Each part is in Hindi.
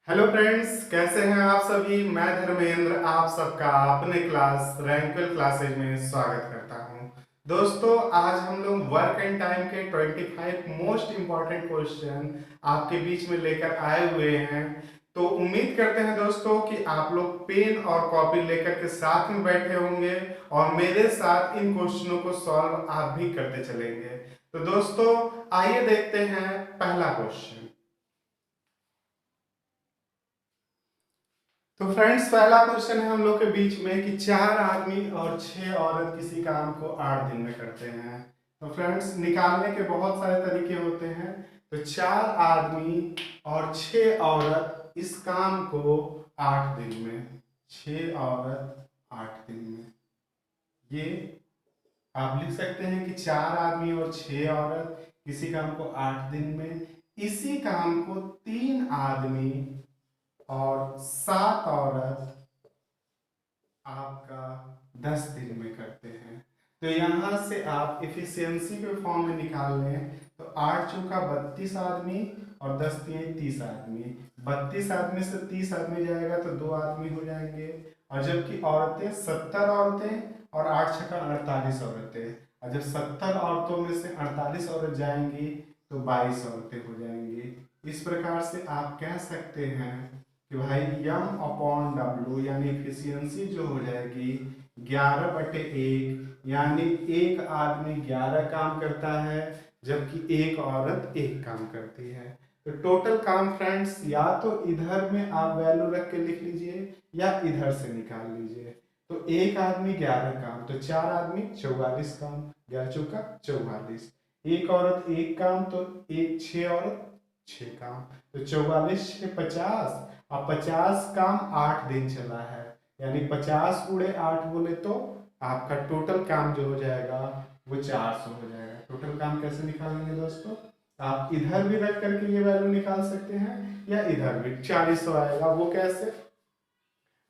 हेलो फ्रेंड्स, कैसे हैं आप सभी। मैं धर्मेंद्र आप सबका अपने क्लास रैंकवेल क्लासेज में स्वागत करता हूं। दोस्तों, आज हम लोग वर्क एंड टाइम के 25 मोस्ट इंपॉर्टेंट क्वेश्चन आपके बीच में लेकर आए हुए हैं। तो उम्मीद करते हैं दोस्तों कि आप लोग पेन और कॉपी लेकर के साथ में बैठे होंगे और मेरे साथ इन क्वेश्चनों को सॉल्व आप भी करते चलेंगे। तो दोस्तों, आइए देखते हैं पहला क्वेश्चन। तो फ्रेंड्स, पहला क्वेश्चन है हम लोग के बीच में कि 4 आदमी और 6 औरत किसी काम को 8 दिन में करते हैं। तो फ्रेंड्स, निकालने के बहुत सारे तरीके होते हैं। तो 4 आदमी और 6 औरत इस काम को 8 दिन में, 6 औरत 8 दिन में, ये आप लिख सकते हैं कि 4 आदमी और 6 औरत किसी काम को 8 दिन में, इसी काम को 3 आदमी और 7 औरत आपका 10 दिन में करते हैं। तो यहां से आप इफिशियंसी के फॉर्म में निकाल लें तो 8 चौका 32 आदमी और 10 3 30 आदमी। 32 आदमी से 30 आदमी जाएगा तो 2 आदमी हो जाएंगे। और जबकि औरतें 70 औरतें और 8 छक्का 48 औरतें। और जब 70 औरतों में से 48 औरत जाएंगी तो 22 औरतें हो जाएंगी। इस प्रकार से आप कह सकते हैं कि भाई M/W यानी एफिशिएंसी जो हो जाएगी 11/1, यानी एक आदमी 11 काम करता है जबकि एक औरत एक काम करती है। तो टोटल काम फ्रेंड्स, या तो इधर में आप वैल्यू रख के लिख लीजिए या इधर से निकाल लीजिए। तो एक आदमी 11 काम, तो 4 आदमी 44 काम, 11 चौका 44। एक औरत एक काम, तो एक 6 औरत 6 काम, तो 44 6 50। अब 50 काम 8 दिन चला है, यानी 50 × 8 बोले तो आपका टोटल काम जो हो जाएगा वो 400 हो जाएगा। टोटल काम कैसे निकालेंगे दोस्तों, आप इधर भी रख करके ये वैल्यू निकाल सकते हैं या इधर भी 400 आएगा। वो कैसे,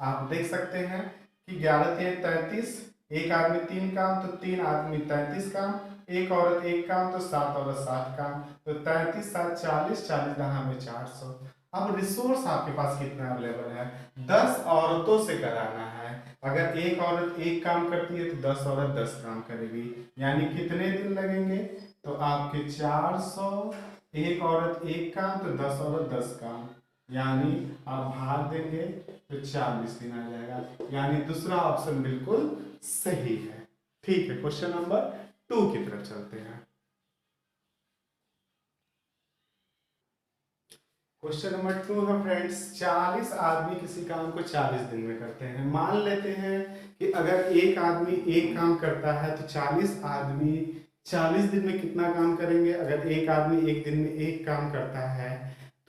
आप देख सकते हैं कि 11 3 33, एक आदमी 3 काम तो 3 आदमी 33 काम, एक औरत एक काम तो 7 औरत 7 काम, तो 33 7 40, 40 में 400। अब रिसोर्स आपके पास कितना अवेलेबल है, 10 औरतों से कराना है। अगर एक औरत एक काम करती है तो 10 औरत 10 काम करेगी, यानी कितने दिन लगेंगे, तो आपके 400, एक औरत एक काम तो 10 औरत 10 काम, यानी आप भाग देंगे तो 40 दिन आ जाएगा। यानी दूसरा ऑप्शन बिल्कुल सही है। ठीक है, क्वेश्चन नंबर 2 की तरफ चलते हैं। क्वेश्चन नंबर 2 है फ्रेंड्स, 40 आदमी किसी काम को 40 दिन में करते हैं। मान लेते हैं कि अगर एक आदमी एक काम करता है तो 40 आदमी 40 दिन में कितना काम करेंगे। अगर एक आदमी एक दिन में एक काम करता है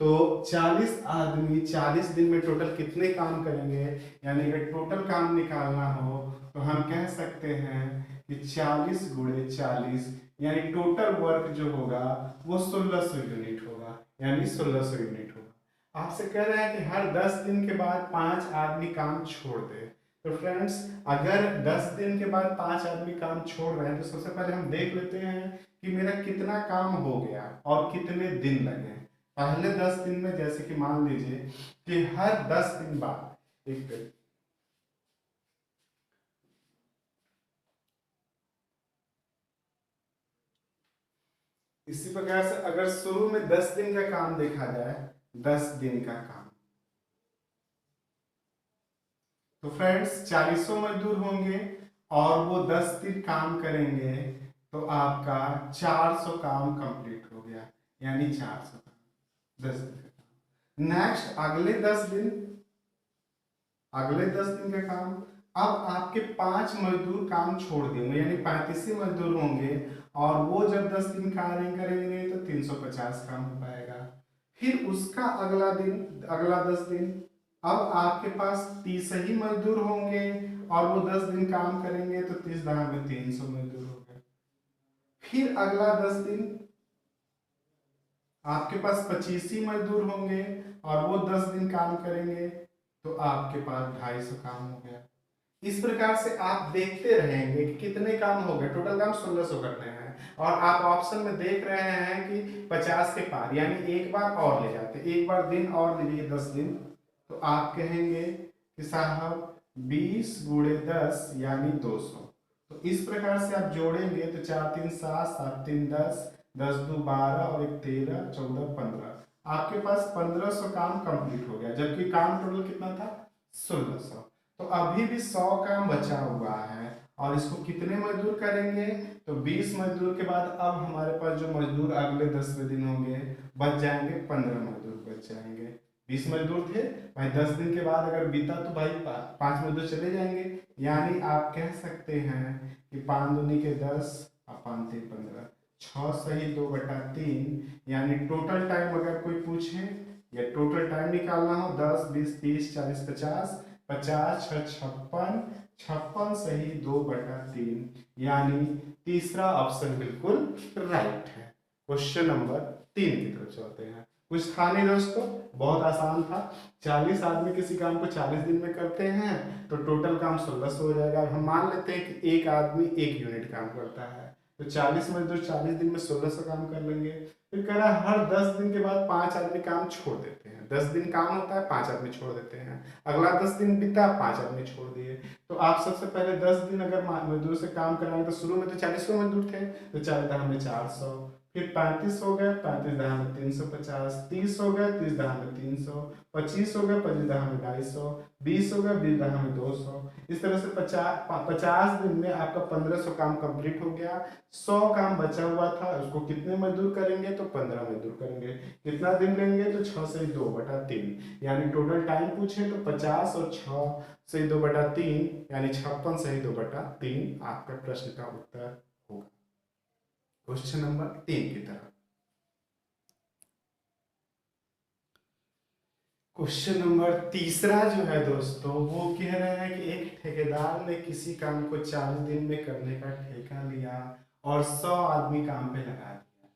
तो 40 आदमी 40 दिन में टोटल कितने काम करेंगे। यानी अगर टोटल काम निकालना हो तो हम कह सकते हैं कि 40 × 40, यानी टोटल वर्क जो होगा वो 1600 यूनिट होगा, यानी 1600 यूनिट होगा। आपसे कह रहे हैं कि हर 10 दिन के बाद 5 आदमी काम छोड़ दे। तो फ्रेंड्स, अगर 10 दिन के बाद 5 आदमी काम छोड़ रहे हैं तो सबसे पहले हम देख लेते हैं कि मेरा कितना काम हो गया और कितने दिन लगे। पहले 10 दिन में जैसे कि मान लीजिए कि हर 10 दिन बाद एक इसी प्रकार से अगर शुरू में 10 दिन का काम देखा जाए, 10 दिन का काम, तो फ्रेंड्स 400 मजदूर होंगे और वो 10 दिन काम करेंगे तो आपका 400 काम कंप्लीट हो गया, यानी 400 काम 10 दिन का काम। नेक्स्ट अगले 10 दिन का काम, अब आपके 5 मजदूर काम छोड़ देंगे, यानी 35 ही मजदूर होंगे और वो जब 10 दिन कार्य करेंगे तो 350 काम हो पाएगा। फिर उसका अगला 10 दिन, अब आपके पास 30 ही मजदूर होंगे और वो 10 दिन काम करेंगे तो 30 दहा में 300 मजदूर हो गए। फिर अगला 10 दिन आपके पास 25 ही मजदूर होंगे और वो 10 दिन काम करेंगे तो आपके पास 250 काम हो गया। इस प्रकार से आप देखते रहेंगे कि कितने काम हो गए। टोटल काम 1600 करने हैं, और आप ऑप्शन में देख रहे हैं कि 50 के पार, यानी एक बार और ले जाते, एक बार दिन और ले लीजिए 10 दिन, तो आप कहेंगे कि साहब 20 गुणे 10 यानी 200। तो इस प्रकार से आप जोड़ेंगे तो 4 3 7, 7 3 10, 10 2 12 और 1 13 14 15, आपके पास 1500 काम कंप्लीट हो गया, जबकि काम टोटल कितना था 1600। तो अभी भी 100 काम बचा हुआ है और इसको कितने मजदूर करेंगे, तो 20 मजदूर के बाद अब हमारे पास जो मजदूर अगले 10वें दिन होंगे बच जाएंगे, 15 मजदूर बच जाएंगे। 20 मजदूर थे भाई, 10 दिन के बाद अगर बीता तो भाई 5 मजदूर चले जाएंगे, यानी आप कह सकते हैं कि 5 दूनी के 10 और 5 3 15, 6 सही 2/3, यानी टोटल टाइम अगर कोई पूछे या टोटल टाइम निकालना हो 10 20 30 40 50, 50 6 56, 56 सही 2/3, यानी तीसरा ऑप्शन बिल्कुल राइट है। क्वेश्चन नंबर 3 की तरफ चलते हैं। कुछ था नहीं दोस्तों, बहुत आसान था। 40 आदमी किसी काम को 40 दिन में करते हैं तो टोटल काम 1600 हो जाएगा। हम मान लेते हैं कि एक आदमी 1 यूनिट काम करता है, तो 40 मजदूर 40 दिन में 1600 काम कर लेंगे। फिर कह रहा है हर 10 दिन के बाद 5 आदमी काम छोड़ देते हैं। 10 दिन काम होता है, 5 आदमी छोड़ देते हैं। अगला 10 दिन बीता, 5 आदमी छोड़ दिए। तो आप सबसे पहले 10 दिन अगर मजदूर से काम कराएंगे तो शुरू में तो 40 मजदूर थे, तो 4 दहा में 400, फिर 35 हो गए, 35 दहा में 350, 30 हो गए, 30 दहा में 300, 25 हो गए, 25 दहा में 250, 20 हो गए, 20 दहा में 200। इस तरह से 50 दिन में आपका 1500 काम कंप्लीट हो गया। 100 काम बचा हुआ था, उसको कितने मजदूर करेंगे, तो 15 मजदूर करेंगे। कितना दिन लेंगे, तो 6 से 2/3, यानी टोटल टाइम पूछे तो 50 और 6 से 2/3, यानी 56 से 2/3 आपका प्रश्न का उत्तर होगा। क्वेश्चन नंबर 3 की तरफ। क्वेश्चन नंबर तीसरा जो है दोस्तों, वो कह रहे हैं कि एक ठेकेदार ने किसी काम को 40 दिन में करने का ठेका लिया और 100 आदमी काम पे लगा दिया।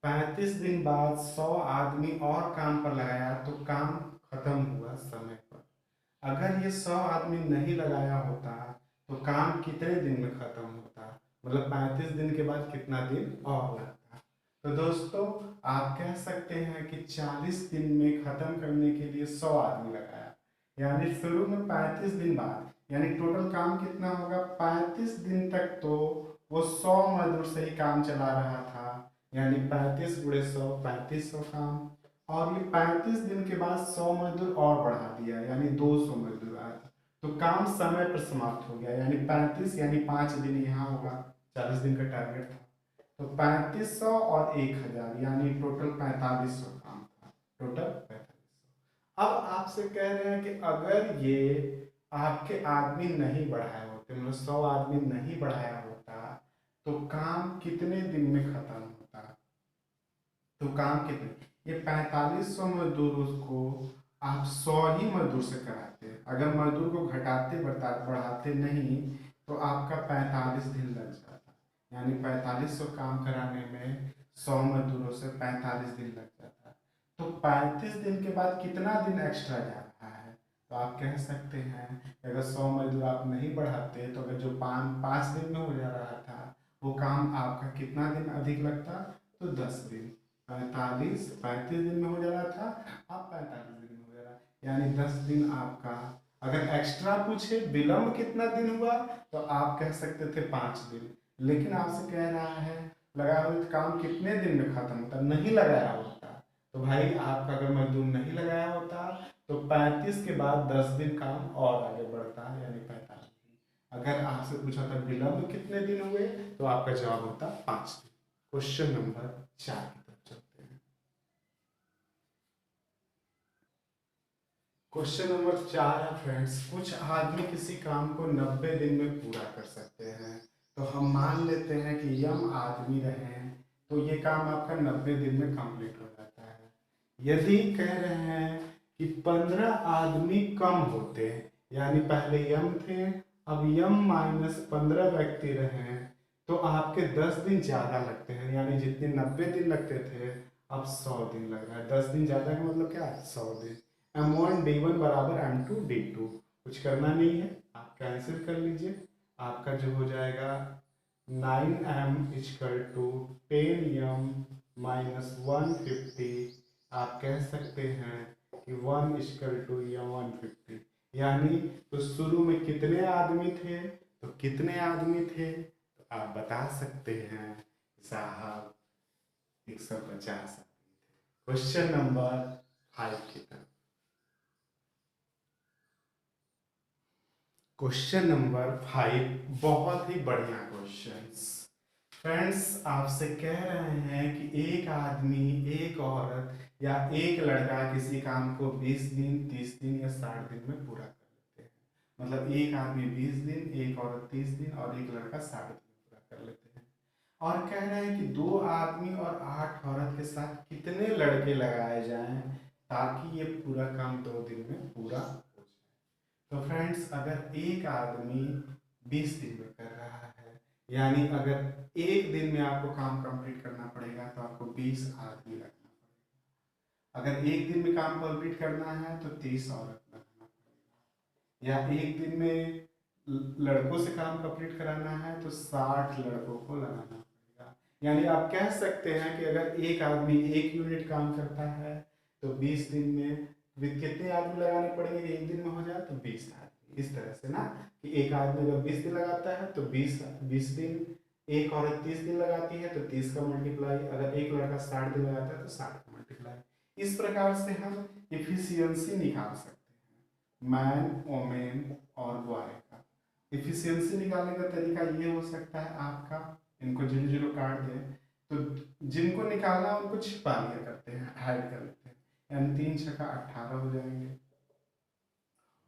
35 दिन बाद 100 आदमी और काम पर लगाया तो काम खत्म हुआ समय पर। अगर ये 100 आदमी नहीं लगाया होता तो काम कितने दिन में खत्म होता, मतलब 35 दिन के बाद कितना दिन और लगता। तो दोस्तों आप कह सकते हैं कि 40 दिन में खत्म करने के लिए 100 आदमी लगाया, यानी शुरू में 35 दिन बाद, यानी टोटल काम कितना होगा 35 दिन तक तो वो 100 मजदूर से ही काम चला रहा था, यानी 35 गुणे 100 3500 काम। और ये 35 दिन के बाद 100 मजदूर और बढ़ा दिया, यानी 200 मजदूर आया, तो काम समय पर समाप्त हो गया, यानी 35 यानी 5 दिन यहाँ होगा, 40 दिन का टारगेट था, तो 3500 और 1000 यानी टोटल 4500 काम था, टोटल 4500। अब आपसे कह रहे हैं कि अगर ये आपके आदमी नहीं बढ़ाए होते, मतलब 100 आदमी नहीं बढ़ाया होता तो काम कितने दिन में खत्म होता, तो काम कितने, ये 4500 मजदूर को आप 100 ही मजदूर से कराते, अगर मजदूर को घटाते बढ़ाते नहीं तो आपका 45 दिन लग जाता, यानी 4500 काम कराने में 100 मजदूरों से 45 दिन लग जाता। तो 35 दिन के बाद कितना दिन एक्स्ट्रा जा रहा है, तो आप कह सकते हैं अगर 100 मजदूर आप नहीं बढ़ाते तो अगर जो 5 दिन में हो जा रहा था वो काम आपका कितना दिन अधिक लगता, तो 10 दिन। 35 दिन में हो जा रहा था, आप 45 दिन में हो जा रहा, यानी 10 दिन आपका। अगर एक्स्ट्रा पूछे विलंब कितना दिन हुआ तो आप कह सकते थे 5 दिन, लेकिन आपसे कह रहा है लगाया हुआ काम कितने दिन में खत्म होता, नहीं लगाया होता तो भाई आपका अगर मजदूर नहीं लगाया होता तो 35 के बाद 10 दिन काम और आगे बढ़ता है, यानी 45 दिन। अगर आपसे पूछा था विलंब कितने दिन हुए तो आपका जवाब होता 5 दिन। क्वेश्चन नंबर 4 की तरफ चलते हैं। क्वेश्चन नंबर 4 है फ्रेंड्स, कुछ आदमी किसी काम को 90 दिन में पूरा कर सकते हैं, तो हम मान लेते हैं कि यम आदमी रहे तो ये काम आपका 90 दिन में कंप्लीट हो जाता है। यदि कह रहे हैं कि 15 आदमी कम होते, यानी पहले यम थे अब यम माइनस 15 व्यक्ति रहे तो आपके 10 दिन ज़्यादा लगते हैं, यानी जितने 90 दिन लगते थे अब 100 दिन लग रहा है। 10 दिन ज़्यादा का मतलब क्या है, 100 दिन। M1 D1 बराबर M2 D2, कुछ करना नहीं है, आप कैंसिल कर लीजिए, आपका जो हो जाएगा 9m equal to 10m minus 150। आप कह सकते हैं कि 1 इक्वल टू या 150, यानी तो शुरू में कितने आदमी थे, तो कितने आदमी थे तो आप बता सकते हैं साहब 150 आदमी थे। क्वेश्चन नंबर 5 की तरफ। क्वेश्चन नंबर 5 बहुत ही बढ़िया क्वेश्चन। फ्रेंड्स आपसे कह रहे हैं कि एक आदमी, एक औरत या एक लड़का किसी काम को 20 दिन, 30 दिन या 60 दिन में पूरा कर लेते हैं। मतलब एक आदमी 20 दिन, एक औरत 30 दिन और एक लड़का 60 दिन में पूरा कर लेते हैं। और कह रहे हैं कि 2 आदमी और 8 औरत के साथ कितने लड़के लगाए जाएं ताकि ये पूरा काम 2 दिन में पूरा हो जाए। तो फ्रेंड्स अगर एक आदमी 20 दिन में कर रहा है, यानी अगर एक दिन में आपको काम कंप्लीट करना पड़ेगा तो आपको 20 आदमी रखना पड़ेगा। अगर एक दिन में काम कंप्लीट करना है तो 30 औरत रखना पड़ेगा। या एक दिन में लड़कों से काम कंप्लीट कराना है तो 60 लड़कों को लगाना पड़ेगा। यानी आप कह सकते हैं कि अगर एक आदमी 1 यूनिट काम करता है तो 20 दिन में कितने आदमी लगाने पड़ेंगे, एक दिन में हो जाए तो 20 आदमी। इस तरह से ना कि एक आदमी अगर 20 दिन लगाता है तो 20 दिन, एक औरत 30 दिन लगाती है तो 30 का मल्टीप्लाई, अगर एक लड़का 60 दिन लगाता है तो 60 का मल्टीप्लाई। इस प्रकार से हम इफिशियंसी निकाल सकते हैं मैन, वोमेन और बॉय का। इफिशियंसी निकालने का तरीका ये हो सकता है आपका, इनको 0 0 काट दें तो जिनको निकालना उनको छिपा लिया करते हैं, हाइड कर लेते हैं, यानी 3 छक्का 18 हो जाएंगे।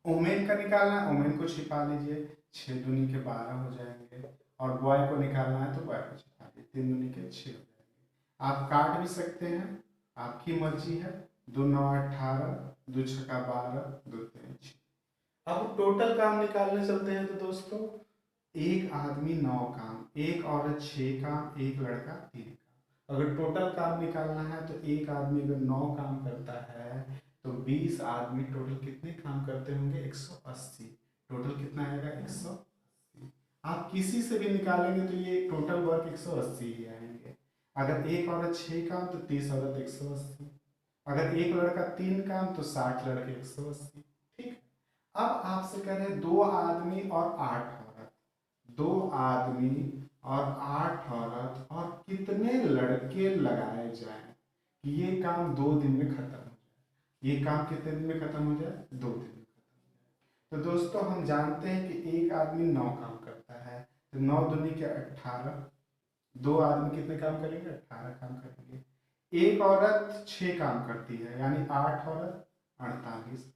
ओमेन का निकालना है, ओमेन को छिपा लीजिए, 6 दूनी के 12 हो जाएंगे। और बॉय को निकालना है तो बॉय को छिपा लीजिए, 3 दूनी के 6 हो जाएंगे। आप काट भी सकते हैं, आपकी मर्जी है। 2 9 18, 2 छक्का 12, 2 3 6। अब टोटल काम निकालने चलते हैं तो दोस्तों एक आदमी 9 काम, एक औरत 6 काम, एक लड़का 3 काम। अगर टोटल काम निकालना है तो एक आदमी अगर 9 काम करता है तो 20 आदमी टोटल कितने काम करते होंगे, 180। टोटल कितना आएगा, 180। आप किसी से भी निकालेंगे तो ये टोटल वर्क 180 ही आएंगे। अगर एक औरत 6 काम तो 30 औरत 180। अगर एक लड़का 3 काम तो 60 लड़के 180। ठीक। अब आपसे कह रहे हैं 2 आदमी और 8 औरत, 2 आदमी और 8 औरत और कितने लड़के लगाए जाएं कि ये काम 2 दिन में खत्म हो जाए। ये काम कितने दिन में खत्म हो जाए, 2 दिन में खत्म हो जाए। तो दोस्तों हम जानते हैं कि एक आदमी 9 काम करता है तो 9 दूनी के 18। 2 आदमी कितने काम करेंगे, 18 काम करेंगे। एक औरत 6 काम करती है यानी 8 औरत 48।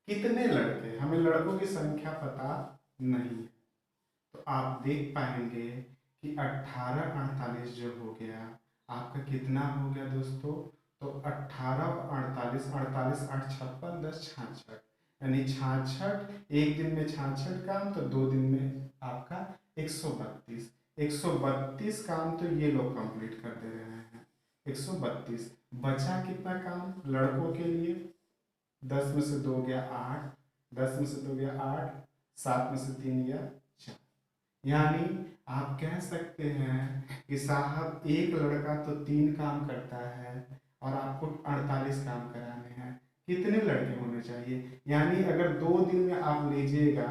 कितने लड़के, हमें लड़कों की संख्या पता नहीं है तो आप देख पाएंगे कि 18 48 जो हो गया आपका कितना हो गया दोस्तों, तो 18 48, 48 8 56 10 66, यानी 66। एक दिन में 66 काम तो 2 दिन में आपका 132। 132 काम तो ये लोग कंप्लीट कर दे रहे हैं। 132 बचा कितना काम लड़कों के लिए, 10 में से 2 गया 8, 10 में से 2 गया 8, 7 में से 3 गया 4। यानी आप कह सकते हैं कि साहब एक लड़का तो 3 काम करता है और आपको 48 काम कराने हैं। कितने लड़के होने चाहिए, यानी अगर 2 दिन में आप लीजिएगा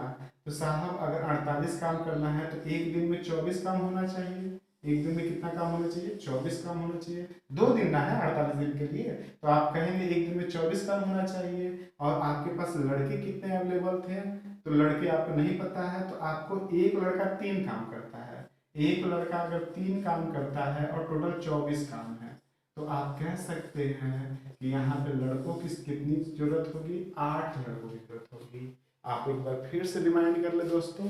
तो साहब अगर 48 काम करना है तो एक दिन में 24 काम होना चाहिए। एक दिन में कितना काम होना चाहिए, 24 काम होना चाहिए। 2 दिन ना है 48 दिन के लिए, तो आप कहेंगे एक दिन में 24 काम होना चाहिए। और आपके पास लड़के कितने अवेलेबल थे, तो लड़के आपको नहीं पता है तो आपको एक लड़का 3 काम करता है। एक लड़का अगर 3 काम करता है और टोटल 24 काम है तो आप कह सकते हैं कि यहाँ पे लड़कों की कितनी जरूरत होगी, 8 लड़कों की जरूरत होगी। आप एक बार फिर से रिमाइंड कर ले दोस्तों,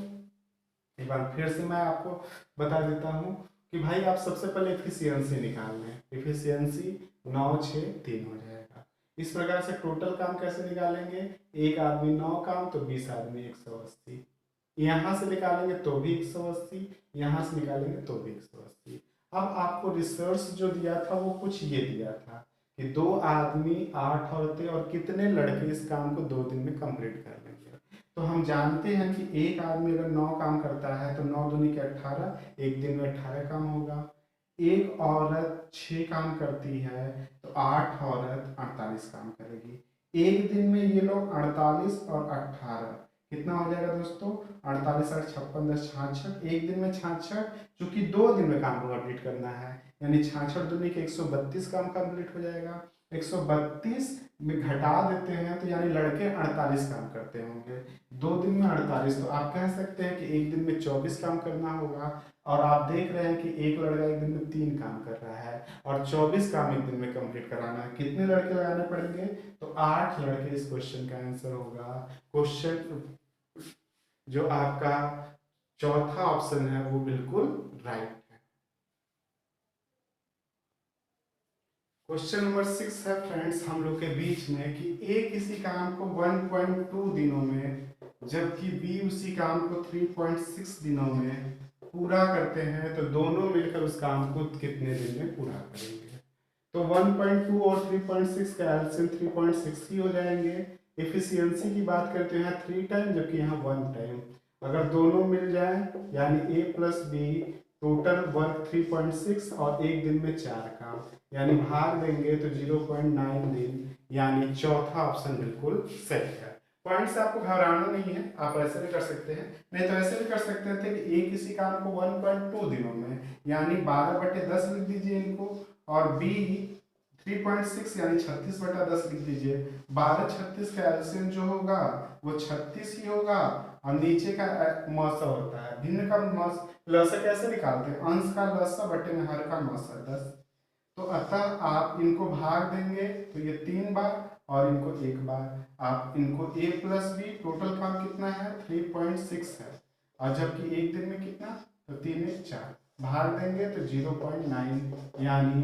एक बार फिर से मैं आपको बता देता हूँ कि भाई आप सबसे पहले एफिशिएंसी निकाल लें। एफिशिएंसी 9 6 3 हो जाएगा। इस प्रकार से टोटल काम कैसे निकालेंगे, एक आदमी 9 काम तो 20 आदमी 180। यहाँ से निकालेंगे तो भी 180, यहाँ से निकालेंगे तो भी 180। अब आपको रिसर्च जो दिया था वो कुछ ये दिया था कि 2 आदमी 8 औरतें और कितने लड़के इस काम को 2 दिन में कंप्लीट कर लेंगे। तो हम जानते हैं कि एक आदमी अगर 9 काम करता है तो 9 दूनी के 18, एक दिन में 18 काम होगा। एक औरत 6 काम करती है तो 8 औरत 48 काम करेगी। एक दिन में ये लोग 48 और 18 कितना हो जाएगा दोस्तों? 48 और 56 10 66, एक दिन में 66, चूंकि 2 दिन में काम को कंप्लीट करना है, यानी 66 दूनी के 132 काम कंप्लीट हो जाएगा। 132 में घटा देते हैं तो यानी लड़के 48 काम करते होंगे, 2 दिन में 48, तो आप कह सकते हैं कि एक दिन में 24 काम करना होगा। और आप देख रहे हैं कि एक लड़का एक दिन में 3 काम कर रहा है और 24 काम एक दिन में कंप्लीट कराना है। कितने लड़के लगाने पड़ेंगे? तो 8 लड़के इस क्वेश्चन का आंसर होगा। क्वेश्चन जो आपका चौथा ऑप्शन है वो बिल्कुल राइट है। क्वेश्चन नंबर 6 है फ्रेंड्स हम लोग के बीच में कि ए किसी काम को 1.2 दिनों में जबकि बी उसी काम को 3.6 दिनों में पूरा करते हैं, तो दोनों मिलकर उस काम को कितने दिन में पूरा करेंगे? तो 1.2 और 3.6 का एलसीएम 3.6 ही हो जाएंगे। एफिशिएंसी की बात करते हैं 3 टाइम, जबकि यहाँ 1 टाइम। अगर दोनों मिल जाए यानी ए प्लस बी, टोटल वर्क 3.6 और एक दिन में 4 काम, यानी भाग देंगे तो 0.9 दिन, यानी चौथा ऑप्शन बिल्कुल सही है। पॉइंट से आपको घबराना नहीं है, आप ऐसे भी कर सकते हैं, नहीं तो ऐसे भी कर सकते थे कि ए किसी काम को 1.2 दिनों में यानी 12/10 लिख दीजिए इनको, और बी 3.6 यानी 36/10 लिख दीजिए। 12 36 का एलसीएम जो होगा वो 36 ही होगा, और नीचे का मौसा होता है, भिन्न का लसा कैसे निकालते हैं? अंश का लसा बटे में हर का मौसा 10। तो अतः आप इनको भाग देंगे तो ये 3 बार और इनको 1 बार, आप इनको a प्लस बी, टोटल काम कितना है? 3.6 है, और जबकि एक दिन में कितना? तो 3 1 4, भाग देंगे तो 0.9, यानी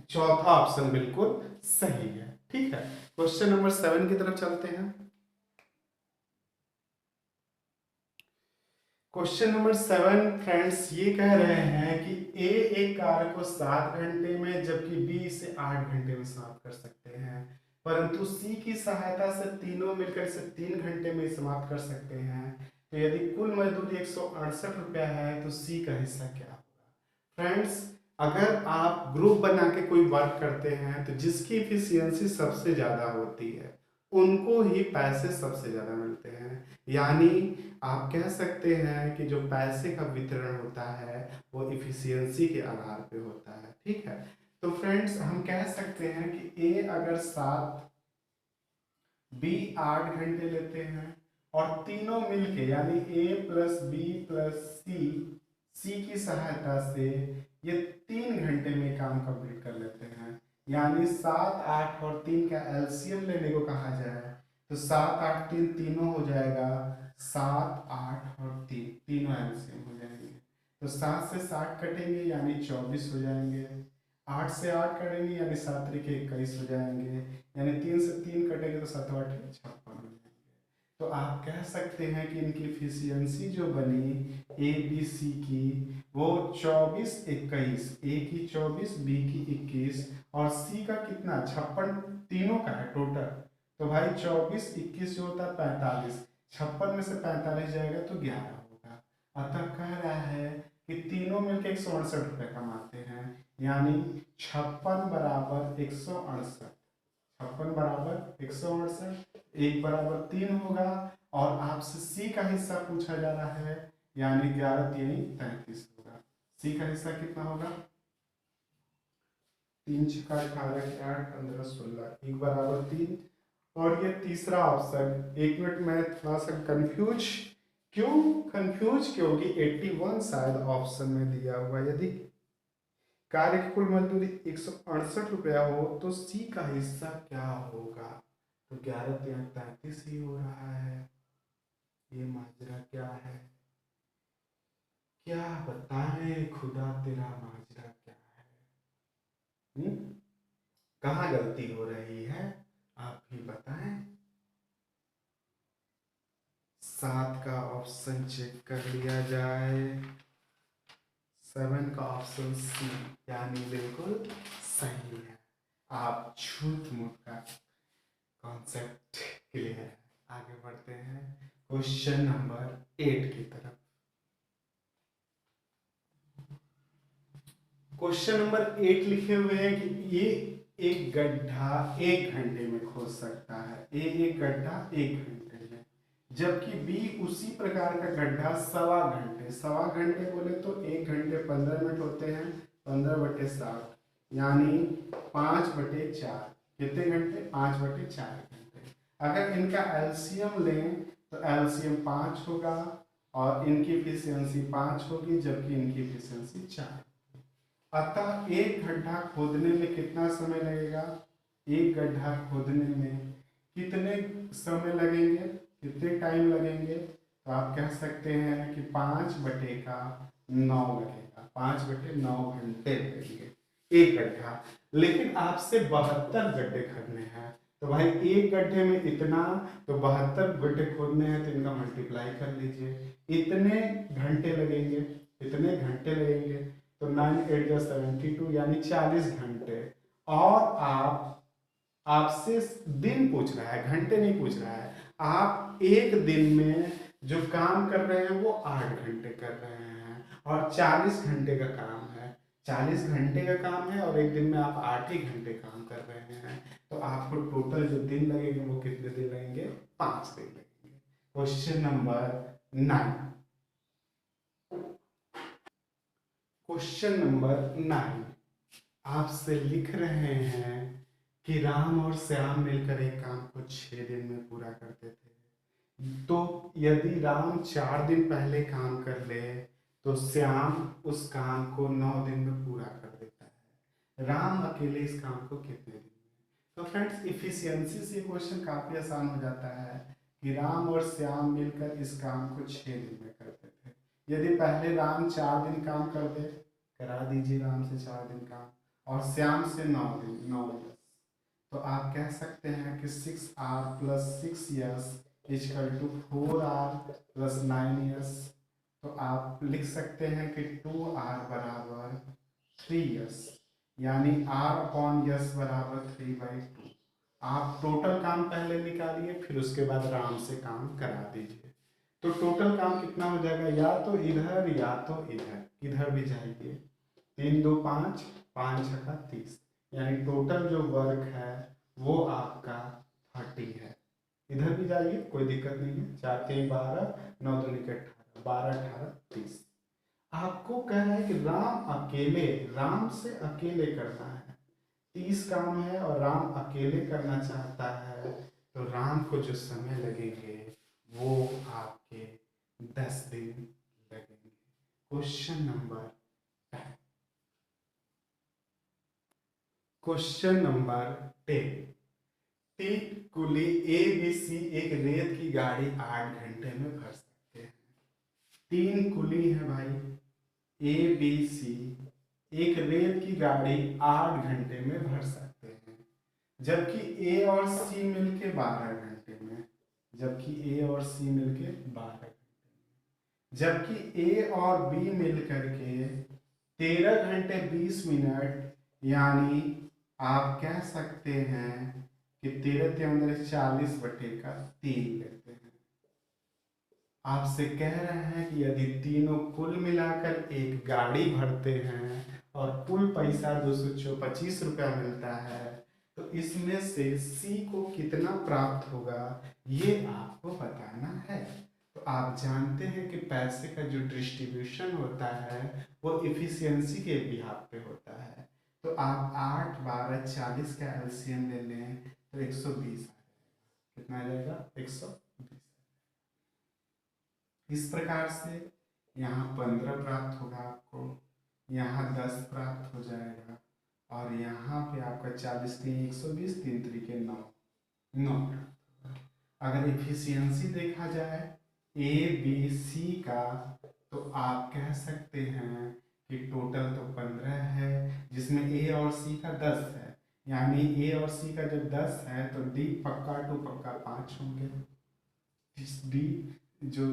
चौथा ऑप्शन बिल्कुल सही है। ठीक है, क्वेश्चन नंबर 7 की तरफ चलते हैं। क्वेश्चन नंबर 7 फ्रेंड्स ये कह रहे हैं कि ए एक कार्य को 7 घंटे में जबकि बी इसे 8 घंटे में समाप्त कर सकते हैं, परंतु सी की सहायता से तीनों मिलकर इसे 3 घंटे में समाप्त कर सकते हैं। तो यदि कुल मजदूरी 168 रुपया है तो सी का हिस्सा क्या होगा? फ्रेंड्स, अगर आप ग्रुप बना के कोई वर्क करते हैं तो जिसकी इफिशियंसी सबसे ज़्यादा होती है उनको ही पैसे सबसे ज़्यादा मिलते हैं, यानी आप कह सकते हैं कि जो पैसे का वितरण होता है वो इफिशियंसी के आधार पे होता है। ठीक है, तो फ्रेंड्स हम कह सकते हैं कि ए अगर 7, बी 8 घंटे लेते हैं और तीनों मिलके यानी ए प्लस बी प्लस सी, सी की सहायता से ये 3 घंटे में काम कंप्लीट कर लेते हैं, यानी 7 8 और 3 का एलसीएम लेने को कहा जाए तो 7 8 3 तीनों हो जाएगा, 7 8 और 3 तीनों एलसीएम हो जाएंगे, तो 7 से 60 कटेंगे यानी 24 हो जाएंगे, 8 से 8 कटेंगे यानी 7 3 के 21 हो जाएंगे, यानी 3 से 3 कटेंगे तो 7 8 56 हो जाएंगे। तो आप कह सकते हैं कि इनकी एफिशिएंसी जो बनी ए बी सी की वो 24 21, ए की 24 बी की 21 और सी का कितना 56, तीनों का है टोटल, तो भाई 24 21 जो होता है 45, 56 में से 45 जाएगा तो 11 होगा। अतः कह रहा है कि तीनों मिलकर 168 रुपये कमाते हैं, यानी 56 बराबर 168, 56 बराबर 168, एक बराबर 3 होगा, और आपसे सी का हिस्सा पूछा जा रहा है, यानी 11 3 33 होगा। सी का हिस्सा कितना होगा? 3 6 18 8 15 16, एक बराबर 3। और ये तीसरा ऑप्शन, एक मिनट में थोड़ा सा कंफ्यूज क्योंकि 81 शायद ऑप्शन में दिया हुआ, यदि कार्य की कुल मजदूरी 168 रुपया हो तो सी का हिस्सा क्या होगा? तो 11 3 33 ही हो रहा है, ये माजरा क्या है? क्या बताएं खुदा तेरा माजरा क्या है? कहाँ गलती हो रही है आप ही बताएं। 7 का ऑप्शन चेक कर लिया जाए, 7 का ऑप्शन सी यानी बिल्कुल सही है। आप झूठ मूठ का कॉन्सेप्ट क्लियर है। आगे बढ़ते हैं क्वेश्चन नंबर 8 की तरफ। क्वेश्चन नंबर 8 लिखे हुए हैं कि ये एक गड्ढा 1 घंटे में खोद सकता है। ए एक गड्ढा 1 घंटे में, जबकि बी उसी प्रकार का गड्ढा 1.25 घंटे। 1.25 घंटे बोले तो 1 घंटे 15 मिनट होते हैं, 15/60 यानी 5/4। कितने घंटे? 5/4 घंटे। अगर इनका एलसीएम लें तो एलसीएम 5 होगा और इनकी इफिशियंसी 5 होगी, जबकि इनकी इफिशियंसी 4। अतः एक गड्ढा खोदने में कितना समय लगेगा? एक गड्ढा खोदने में कितने समय लगेंगे, कितने टाइम लगेंगे? तो आप कह सकते हैं कि 5/9 लगेगा। 5/9 घंटे लगेंगे एक गड्ढा। लेकिन आपसे 72 गड्ढे खोदने हैं, तो भाई एक गड्ढे में इतना, तो 72 गड्ढे खोदने हैं, तो इनका मल्टीप्लाई कर लीजिए। इतने घंटे लगेंगे, इतने घंटे लगेंगे, तो 9 8 72 यानी 40 घंटे। और आपसे दिन पूछ रहा है, घंटे नहीं पूछ रहा है। आप एक दिन में जो काम कर रहे हैं वो 8 घंटे कर रहे हैं और 40 घंटे का काम है। 40 घंटे का काम है और एक दिन में आप 8 ही घंटे काम कर रहे हैं, तो आपको टोटल जो दिन लगेंगे वो कितने दिन लगेंगे? 5 दिन लगेंगे। Question number 9। क्वेश्चन नंबर 9 आपसे लिख रहे हैं कि राम और श्याम मिलकर एक काम को 6 दिन में पूरा करते थे। तो यदि राम 4 दिन पहले काम कर ले तो श्याम उस काम को 9 दिन में पूरा कर देता है। राम अकेले इस काम को कितने दिन में? तो फ्रेंड्स, इफिशियंसी से क्वेश्चन काफी आसान हो जाता है कि राम और श्याम मिलकर इस काम को 6 दिन में करते थे। यदि पहले राम 4 दिन काम कर दे, करा दीजिए राम से 4 दिन काम और श्याम से 9 दिन, 9 तो आप कह सकते हैं कि 6R + 6S = 4R + 9S। तो आप लिख सकते हैं कि 2R = 3S, यानी R/S = 3/2। आप टोटल काम पहले निकालिए, फिर उसके बाद राम से काम करा दीजिए। तो टोटल काम कितना हो जाएगा? या तो इधर या तो इधर, इधर भी जाइए। 3 2 5, 5 6 30, यानी टोटल जो वर्क है वो आपका 30 है। इधर भी जाइए, कोई दिक्कत नहीं है। 4 3 12, 9 2 18, 12 18 30। आपको कह रहा है कि राम से अकेले करना है। 30 काम है और राम अकेले करना चाहता है, तो राम को जो समय लगेंगे वो आपके 10 दिन लगेंगे। Question number question number 10। तीन कुली ए बी सी एक रेत की गाड़ी 8 घंटे में भर सकते हैं। 3 कुली है भाई, ए बी सी एक रेत की गाड़ी 8 घंटे में भर सकते हैं, जबकि ए और सी मिलके 12 घंटे में, जबकि ए और सी मिलके 12 घंटे में, जबकि ए और बी मिलकर के 13 घंटे 20 मिनट, यानी आप कह सकते हैं कि 13 × 40/3 लेते हैं। आपसे कह रहे हैं कि यदि तीनों कुल मिलाकर एक गाड़ी भरते हैं और कुल पैसा 225 रुपया मिलता है, तो इसमें से सी को कितना प्राप्त होगा ये आपको बताना है। तो आप जानते हैं कि पैसे का जो डिस्ट्रीब्यूशन होता है वो इफिशियंसी के बिहाफ पे होता है। तो आप 8 12 40 का एलसीएम ले लें तो 120 आ जाएगा। कितना आ जाएगा? 120। इस प्रकार से यहाँ 15 प्राप्त होगा आपको, यहाँ 10 प्राप्त हो जाएगा और यहाँ पे आपका 40 3 120, 3 3 9 9 प्राप्त होगा। अगर इफिशियंसी देखा जाए ए बी सी का, तो आप कह सकते हैं कि टोटल तो 15 है, जिसमें ए और सी का 10 है, यानी ए और सी का जब 10 है तो डी पक्का टू पक्का 5 होंगे, डी जो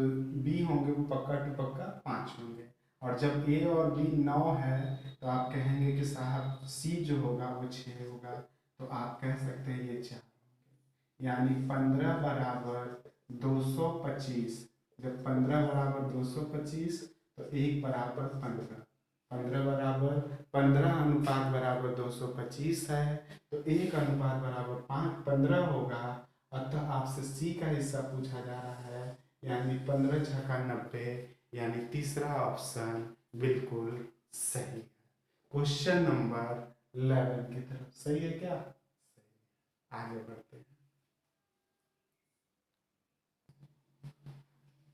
बी होंगे वो पक्का टू पक्का 5 होंगे। और जब ए और बी 9 है तो आप कहेंगे कि साहब सी जो होगा वो 6 होगा, तो आप कह सकते हैं ये 4 होंगे। यानी 15 बराबर 225। जब 15 बराबर 225 तो 1 बराबर 15। 15 बराबर 15 अनुपात बराबर 225 है, तो 1 अनुपात बराबर 15 होगा। अतः आपसे सी का हिस्सा पूछा जा रहा है, यानी 15 छक्का 90, यानी तीसरा ऑप्शन बिल्कुल सही। क्वेश्चन नंबर 11 की तरफ सही है क्या? आगे बढ़ते हैं।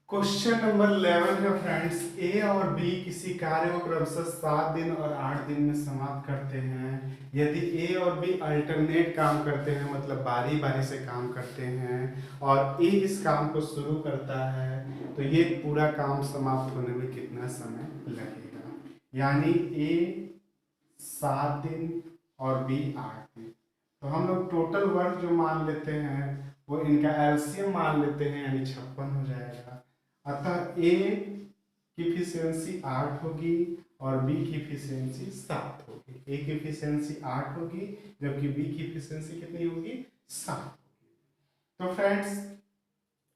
क्वेश्चन नंबर 11 है फ्रेंड्स, ए और बी किसी कार्य को क्रमशः 7 दिन और 8 दिन में समाप्त करते हैं। यदि ए और बी अल्टरनेट काम करते हैं, मतलब बारी बारी से काम करते हैं, और ए इस काम को शुरू करता है, तो ये पूरा काम समाप्त होने में कितना समय लगेगा? यानी ए 7 दिन और बी 8 दिन। तो हम लोग टोटल वर्क जो मान लेते हैं वो इनका एलसीएम मान लेते हैं, यानी 56 हो जाएगा। अतः ए की इफिशियंसी 8 होगी और बी की इफिशियंसी 7 होगी। ए की इफिशियंसी 8 होगी जबकि बी की इफिशियंसी कितनी होगी? 7 होगी। तो फ्रेंड्स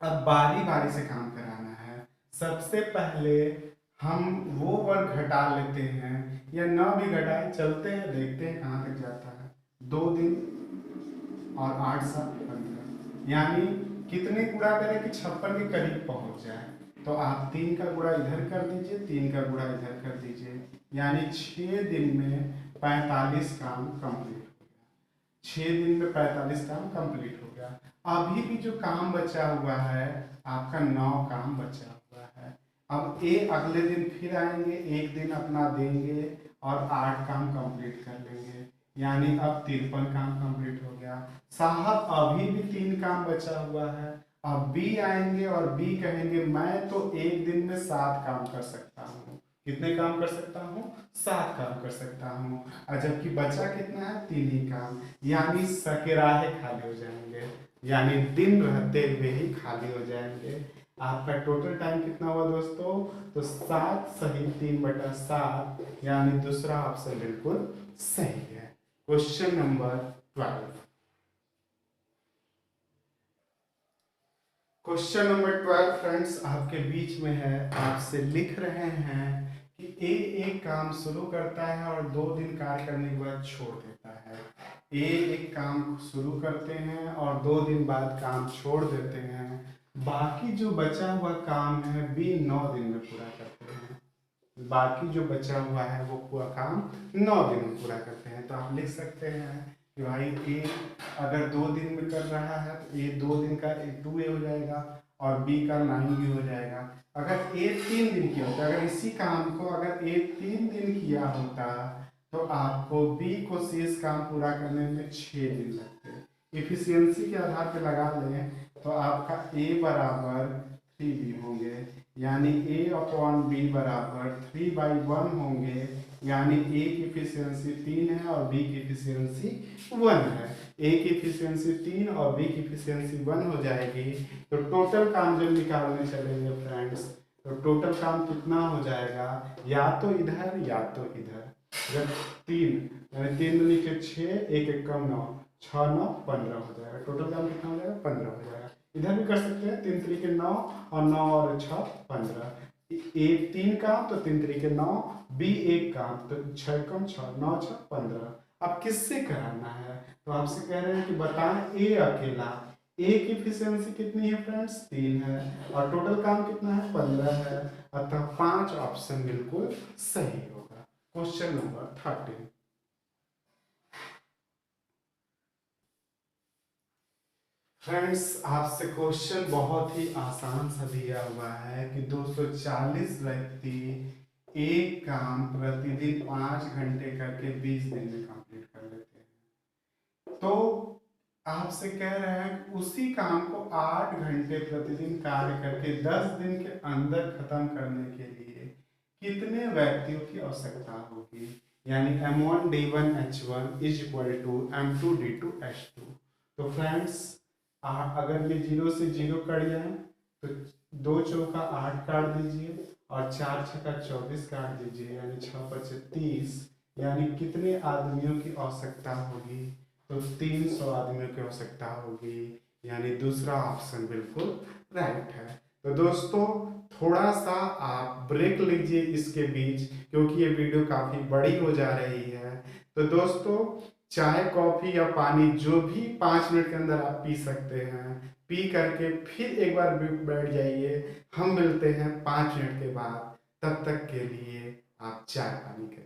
अब बारी बारी से काम कराना है। सबसे पहले हम वो वर्क घटा लेते हैं, या ना भी घटाए चलते हैं, देखते हैं कहाँ तक जाता है। 2 दिन और 8 7 15, यानी कितने गुणा करें कि 56 के करीब पहुंच जाए? तो आप 3 का गुणा इधर कर दीजिए, 3 का गुणा इधर कर दीजिए, यानी 6 दिन में 45 काम कंप्लीट हो गया। 6 दिन में 45 काम कंप्लीट हो गया। अभी भी जो काम बचा हुआ है आपका 9 काम बचा हुआ है। अब ए अगले दिन फिर आएंगे, एक दिन अपना देंगे और 8 काम कंप्लीट कर लेंगे, यानी अब 53 काम कंप्लीट हो गया। साहब अभी भी 3 काम बचा हुआ है। अब बी आएंगे और बी कहेंगे मैं तो एक दिन में 7 काम कर सकता हूँ। कितने काम कर सकता हूँ? 7 काम कर सकता हूँ। और जबकि बचा कितना है? 3 ही काम, यानी सकेराहे खाली हो जाएंगे, यानी दिन रहते हुए ही खाली हो जाएंगे। आपका टोटल टाइम कितना हुआ दोस्तों? तो 7 सही 3/7, यानी दूसरा ऑप्शन बिल्कुल सही है। Question number 12। Question number 12 friends आपके बीच में है। आपसे लिख रहे हैं कि ए एक काम शुरू करता है और 2 दिन कार्य करने के बाद छोड़ देता है। ए एक काम शुरू करते हैं और 2 दिन बाद काम छोड़ देते हैं। बाकी जो बचा हुआ काम है बी 9 दिन में पूरा करते हैं। बाकी जो बचा हुआ है वो पूरा काम 9 दिन में पूरा करते हैं। तो आप लिख सकते हैं कि भाई ए अगर 2 दिन में कर रहा है तो ए 2 दिन का 2a हो जाएगा और बी का 9 भी हो जाएगा। अगर ए 3 दिन किया होता, अगर इसी काम को अगर ए 3 दिन किया होता तो आपको बी को शेष काम पूरा करने में 6 दिन लगते। इफिशियंसी के आधार पर लगा लें तो आपका ए बराबर 3b होंगे, यानी a अपॉन बी बराबर 3/1 होंगे, यानी a की इफिशियंसी 3 है और b की इफिशियंसी 1 है। a की इफिशियंसी 3 और b की इफिशियंसी 1 हो जाएगी। तो टोटल काम जब निकालने चलेंगे फ्रेंड्स, तो टोटल काम कितना हो जाएगा? या तो इधर या तो इधर। जब 3 यानी 3 दूनी के 6, 1 एकम 9, 6 9 15 हो जाएगा। टोटल काम कितना हो जाएगा? 15 हो जाएगा। इधर भी कर सकते हैं, 3 3 के 9 और 9 और 6 15। एक 3 काम तो 3 3 के 9, बी एक काम तो 6 कम 6 9 6 15। अब किससे कराना है? तो आपसे कह रहे हैं कि बताएं ए अकेला। ए की इफिशियंसी कितनी है फ्रेंड्स? 3 है और टोटल काम कितना है? 15 है। अतः 5 ऑप्शन बिल्कुल सही होगा। Question number 13। फ्रेंड्स आपसे क्वेश्चन बहुत ही आसान सा दिया हुआ है कि 240 व्यक्ति एक काम प्रतिदिन 5 घंटे करके 20 दिन में कंप्लीट कर लेते हैं। तो आपसे कह रहे हैं कि उसी काम को 8 घंटे प्रतिदिन कार्य करके 10 दिन के अंदर खत्म करने के लिए कितने व्यक्तियों की आवश्यकता होगी? यानी M1D1H1 is equal to M2D2H2। तो फ्रेंड्स अगर ये 0 से 0 कट जाए तो 2 चौका 8 काट दीजिए और 4 छक्का 24 काट दीजिए, यानी 6 5 30, यानी कितने आदमियों की आवश्यकता होगी? तो 300 आदमियों की आवश्यकता होगी। यानी दूसरा ऑप्शन बिल्कुल राइट है। तो दोस्तों थोड़ा सा आप ब्रेक लीजिए इसके बीच, क्योंकि ये वीडियो काफ़ी बड़ी हो जा रही है। तो दोस्तों चाय कॉफ़ी या पानी जो भी 5 मिनट के अंदर आप पी सकते हैं, पी करके फिर एक बार बैठ जाइए। हम मिलते हैं 5 मिनट के बाद, तब तक के लिए आप चाय पानी करिए।